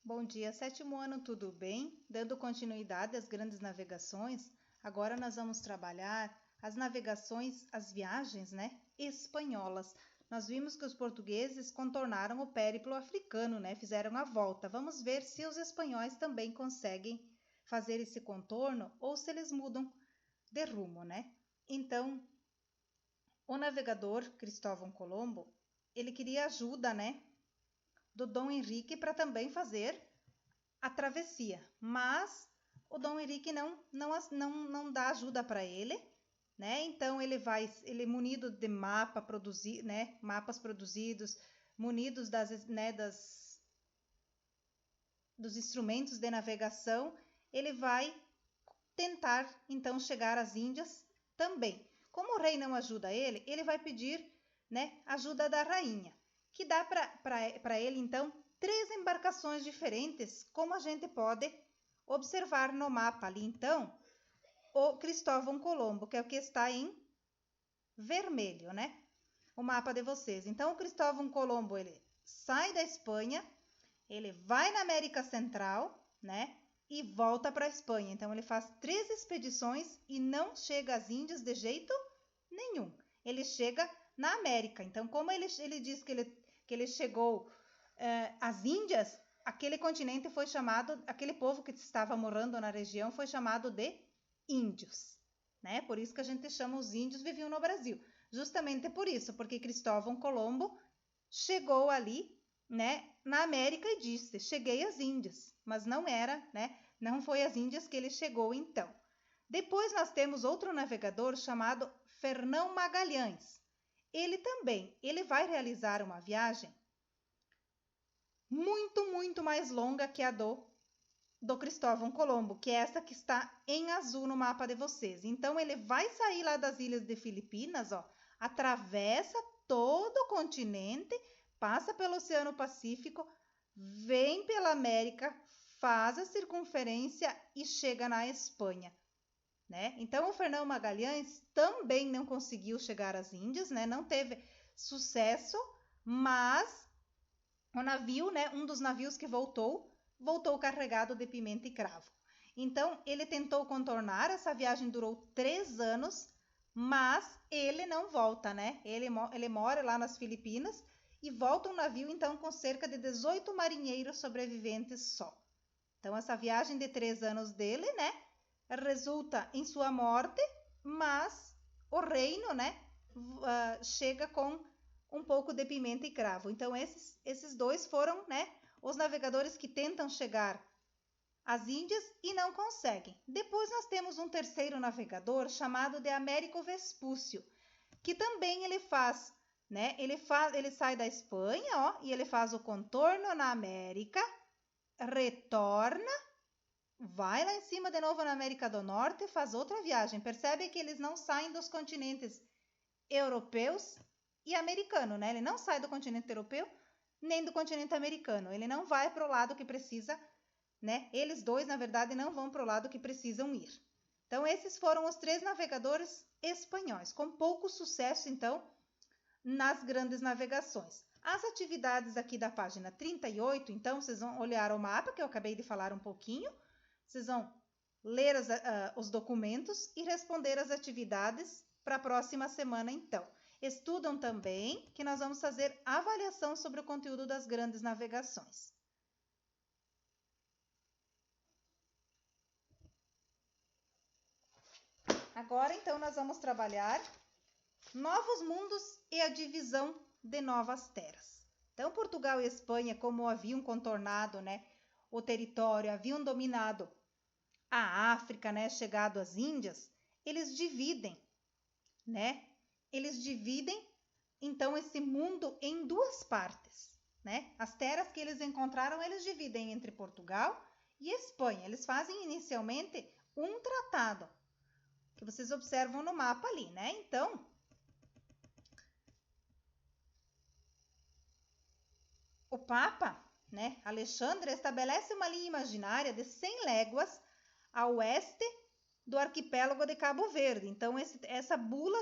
Bom dia, sétimo ano, tudo bem? Dando continuidade às grandes navegações, agora nós vamos trabalhar as navegações, as viagens, espanholas. Nós vimos que os portugueses contornaram o périplo africano, fizeram a volta. Vamos ver se os espanhóis também conseguem fazer esse contorno ou se eles mudam de rumo, Então, o navegador Cristóvão Colombo, ele queria ajuda, do Dom Henrique para também fazer a travessia, mas o Dom Henrique não dá ajuda para ele, Então ele munido de mapas produzidos, munidos dos instrumentos de navegação, ele vai tentar então chegar às Índias também. Como o rei não ajuda ele, ele vai pedir, ajuda da rainha, que dá para ele então 3 embarcações diferentes, como a gente pode observar no mapa ali. Então, o Cristóvão Colombo, que é o que está em vermelho, o mapa de vocês. Então, o Cristóvão Colombo, ele sai da Espanha, ele vai na América Central, e volta para a Espanha. Então, ele faz 3 expedições e não chega às Índias de jeito nenhum. Ele chega na América. Então, como ele diz que ele chegou às Índias, aquele continente foi chamado, aquele povo que estava morando na região foi chamado de índios, Por isso que a gente chama os índios viviam no Brasil. Justamente por isso, porque Cristóvão Colombo chegou ali, na América e disse, cheguei às Índias, mas não era, não foi às Índias que ele chegou então. Depois nós temos outro navegador chamado Fernão Magalhães. Ele vai realizar uma viagem muito, muito mais longa que a do Cristóvão Colombo, que é essa que está em azul no mapa de vocês. Então, ele vai sair lá das ilhas de Filipinas, atravessa todo o continente, passa pelo Oceano Pacífico, vem pela América, faz a circunferência e chega na Espanha, Então, o Fernão Magalhães também não conseguiu chegar às Índias, não teve sucesso, mas o navio, um dos navios que voltou carregado de pimenta e cravo. Então, ele tentou contornar, essa viagem durou 3 anos, mas ele não volta, Ele mora lá nas Filipinas e volta um navio, então, com cerca de 18 marinheiros sobreviventes só. Então, essa viagem de 3 anos dele, resulta em sua morte, mas o reino, chega com um pouco de pimenta e cravo. Então, esses 2 foram, os navegadores que tentam chegar às Índias e não conseguem. Depois nós temos um terceiro navegador chamado de Américo Vespúcio, que também ele faz, ele sai da Espanha, e ele faz o contorno na América, retorna, vai lá em cima de novo na América do Norte e faz outra viagem. Percebe que eles não saem dos continentes europeus e americano, Ele não sai do continente europeu nem do continente americano. Ele não vai para o lado que precisa, Eles 2, na verdade, não vão para o lado que precisam ir. Então, esses foram os 3 navegadores espanhóis, com pouco sucesso, então, nas grandes navegações. As atividades aqui da página 38, então, vocês vão olhar o mapa, que eu acabei de falar um pouquinho, vocês vão ler os documentos e responder as atividades para a próxima semana, então. Estudam também que nós vamos fazer avaliação sobre o conteúdo das grandes navegações. Agora, então, nós vamos trabalhar novos mundos e a divisão de novas terras. Então, Portugal e Espanha, como haviam contornado, o território, haviam dominado a África, chegado às Índias, eles dividem, Eles dividem, então, esse mundo em 2 partes, As terras que eles encontraram, eles dividem entre Portugal e Espanha. Eles fazem inicialmente um tratado, que vocês observam no mapa ali, Então, o Papa, Alexandre, estabelece uma linha imaginária de 100 léguas a oeste do arquipélago de Cabo Verde. Então, essa bula,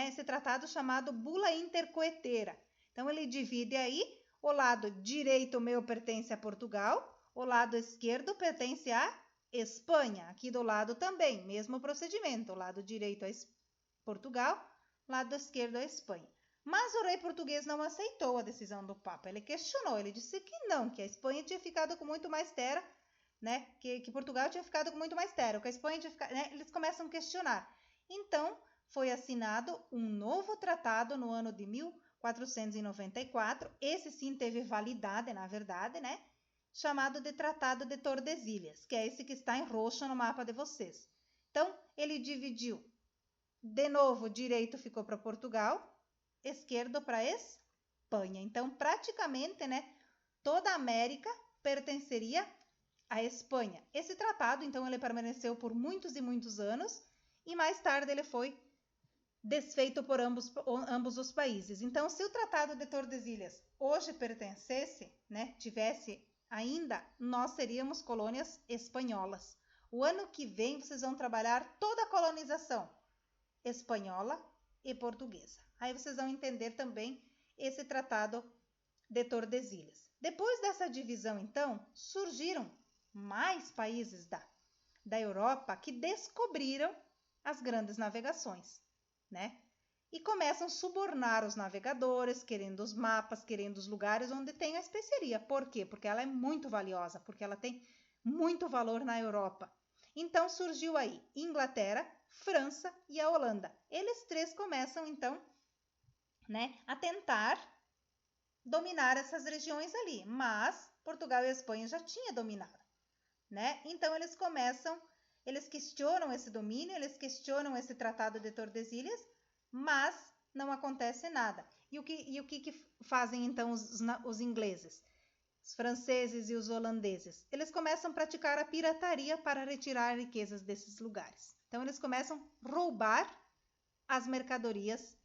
esse tratado chamado Bula Intercoetera. Então, ele divide aí, o lado direito meu pertence a Portugal, o lado esquerdo pertence à Espanha. Aqui do lado também, mesmo procedimento. O lado direito é Portugal, lado esquerdo é Espanha. Mas o rei português não aceitou a decisão do Papa. Ele questionou, ele disse que não, que a Espanha tinha ficado com muito mais terra, né? Que Portugal tinha ficado com muito mais terra, que a Espanha tinha ficado, né? Eles começam a questionar. Então, foi assinado um novo tratado no ano de 1494. Esse sim teve validade, na verdade, né? Chamado de Tratado de Tordesilhas, que é esse que está em roxo no mapa de vocês. Então, ele dividiu. De novo, direito ficou para Portugal, esquerdo para Espanha. Então, praticamente, né, toda a América pertenceria à Espanha. Esse tratado, então, ele permaneceu por muitos e muitos anos e mais tarde ele foi desfeito por ambos os países. Então, se o Tratado de Tordesilhas hoje pertencesse, né, tivesse ainda, nós seríamos colônias espanholas. O ano que vem, vocês vão trabalhar toda a colonização espanhola e portuguesa. Aí vocês vão entender também esse Tratado de Tordesilhas. Depois dessa divisão, então, surgiram mais países da Europa que descobriram as grandes navegações, né? E começam a subornar os navegadores, querendo os mapas, querendo os lugares onde tem a especiaria. Por quê? Porque ela é muito valiosa, porque ela tem muito valor na Europa. Então surgiu aí Inglaterra, França e a Holanda. Eles três começam, então, né, a tentar dominar essas regiões ali, mas Portugal e a Espanha já tinham dominado, né? Então eles questionam esse domínio, eles questionam esse Tratado de Tordesilhas, mas não acontece nada. E o que fazem então os ingleses, os franceses e os holandeses? Eles começam a praticar a pirataria para retirar riquezas desses lugares. Então eles começam a roubar as mercadorias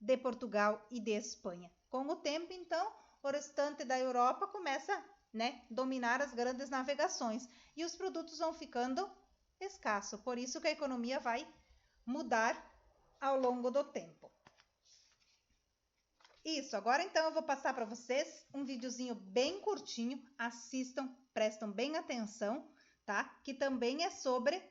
de Portugal e de Espanha. Com o tempo, então, o restante da Europa começa, né, dominar as grandes navegações e os produtos vão ficando escassos. Por isso que a economia vai mudar ao longo do tempo. Isso, agora então eu vou passar para vocês um videozinho bem curtinho. Assistam, prestam bem atenção, tá? Que também é sobre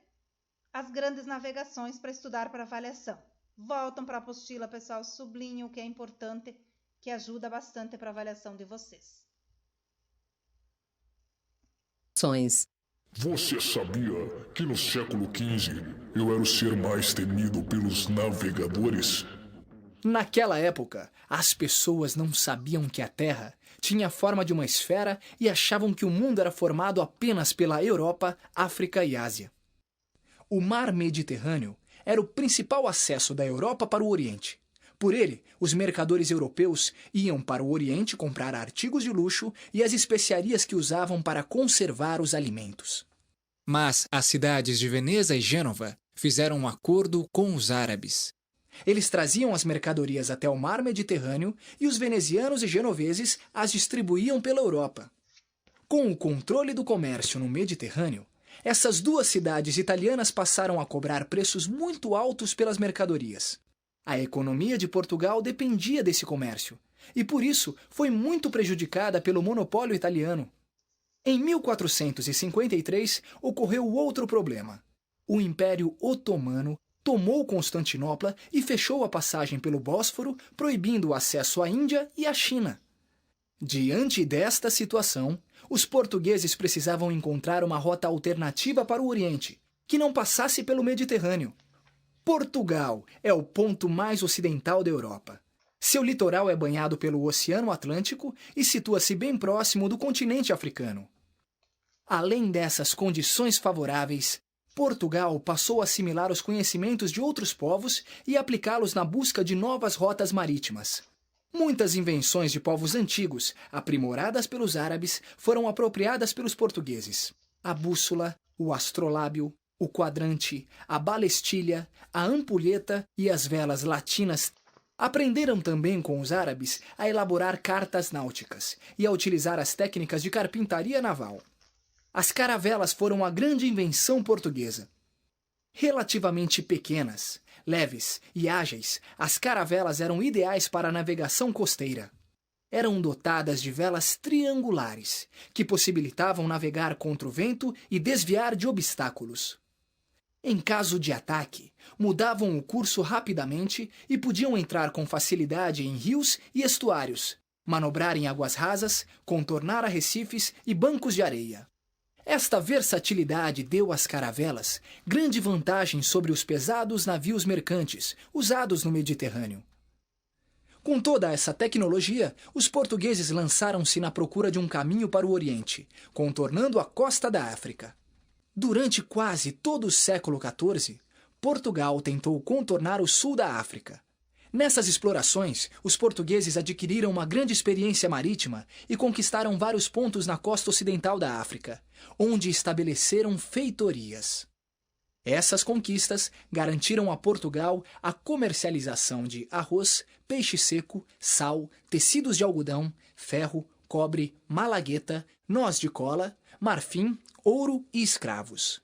as grandes navegações para estudar para avaliação. Voltam para a apostila, pessoal, sublinhem o que é importante, que ajuda bastante para a avaliação de vocês. Você sabia que no século XV eu era o ser mais temido pelos navegadores? Naquela época, as pessoas não sabiam que a Terra tinha a forma de uma esfera e achavam que o mundo era formado apenas pela Europa, África e Ásia. O Mar Mediterrâneo era o principal acesso da Europa para o Oriente. Por ele, os mercadores europeus iam para o Oriente comprar artigos de luxo e as especiarias que usavam para conservar os alimentos. Mas as cidades de Veneza e Gênova fizeram um acordo com os árabes. Eles traziam as mercadorias até o Mar Mediterrâneo e os venezianos e genoveses as distribuíam pela Europa. Com o controle do comércio no Mediterrâneo, essas duas cidades italianas passaram a cobrar preços muito altos pelas mercadorias. A economia de Portugal dependia desse comércio, e por isso foi muito prejudicada pelo monopólio italiano. Em 1453, ocorreu outro problema. O Império Otomano tomou Constantinopla e fechou a passagem pelo Bósforo, proibindo o acesso à Índia e à China. Diante desta situação, os portugueses precisavam encontrar uma rota alternativa para o Oriente, que não passasse pelo Mediterrâneo. Portugal é o ponto mais ocidental da Europa. Seu litoral é banhado pelo Oceano Atlântico e situa-se bem próximo do continente africano. Além dessas condições favoráveis, Portugal passou a assimilar os conhecimentos de outros povos e aplicá-los na busca de novas rotas marítimas. Muitas invenções de povos antigos, aprimoradas pelos árabes, foram apropriadas pelos portugueses. A bússola, o astrolábio, o quadrante, a balestilha, a ampulheta e as velas latinas. Aprenderam também com os árabes a elaborar cartas náuticas e a utilizar as técnicas de carpintaria naval. As caravelas foram a grande invenção portuguesa. Relativamente pequenas, leves e ágeis, as caravelas eram ideais para a navegação costeira. eram dotadas de velas triangulares, que possibilitavam navegar contra o vento e desviar de obstáculos. Em caso de ataque, mudavam o curso rapidamente e podiam entrar com facilidade em rios e estuários, manobrar em águas rasas, contornar arrecifes e bancos de areia. Esta versatilidade deu às caravelas grande vantagem sobre os pesados navios mercantes usados no Mediterrâneo. Com toda essa tecnologia, os portugueses lançaram-se na procura de um caminho para o Oriente, contornando a costa da África. Durante quase todo o século XIV, Portugal tentou contornar o sul da África. Nessas explorações, os portugueses adquiriram uma grande experiência marítima e conquistaram vários pontos na costa ocidental da África, onde estabeleceram feitorias. Essas conquistas garantiram a Portugal a comercialização de arroz, peixe seco, sal, tecidos de algodão, ferro, cobre, malagueta, noz de cola, marfim, ouro e escravos.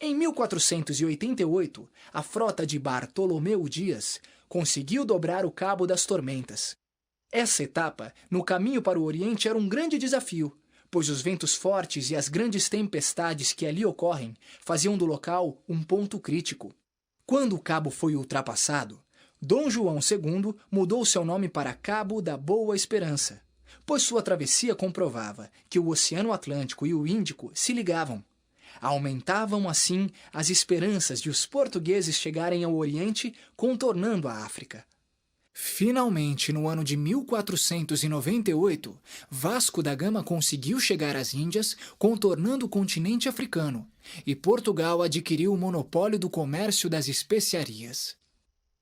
Em 1488, a frota de Bartolomeu Dias conseguiu dobrar o Cabo das Tormentas. Essa etapa, no caminho para o Oriente, era um grande desafio, pois os ventos fortes e as grandes tempestades que ali ocorrem faziam do local um ponto crítico. Quando o cabo foi ultrapassado, Dom João II mudou seu nome para Cabo da Boa Esperança, pois sua travessia comprovava que o Oceano Atlântico e o Índico se ligavam. Aumentavam, assim, as esperanças de os portugueses chegarem ao Oriente, contornando a África. Finalmente, no ano de 1498, Vasco da Gama conseguiu chegar às Índias, contornando o continente africano, e Portugal adquiriu o monopólio do comércio das especiarias.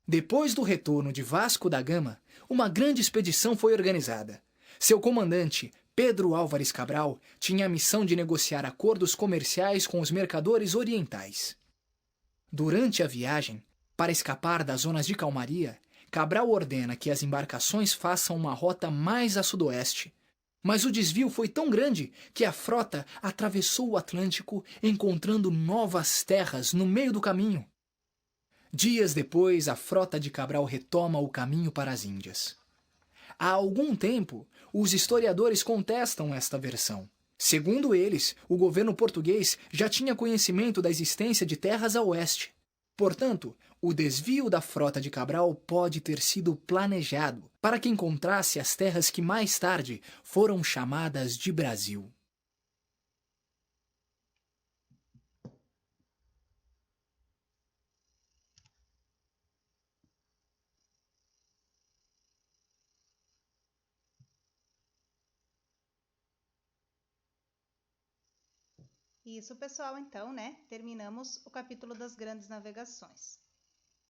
Depois do retorno de Vasco da Gama, uma grande expedição foi organizada. Seu comandante, Pedro Álvares Cabral, tinha a missão de negociar acordos comerciais com os mercadores orientais. Durante a viagem, para escapar das zonas de calmaria, Cabral ordena que as embarcações façam uma rota mais a sudoeste. Mas o desvio foi tão grande que a frota atravessou o Atlântico, encontrando novas terras no meio do caminho. Dias depois, a frota de Cabral retoma o caminho para as Índias. Há algum tempo, os historiadores contestam esta versão. Segundo eles, o governo português já tinha conhecimento da existência de terras a oeste. Portanto, o desvio da frota de Cabral pode ter sido planejado para que encontrasse as terras que mais tarde foram chamadas de Brasil. Isso, pessoal, então, né? Terminamos o capítulo das grandes navegações.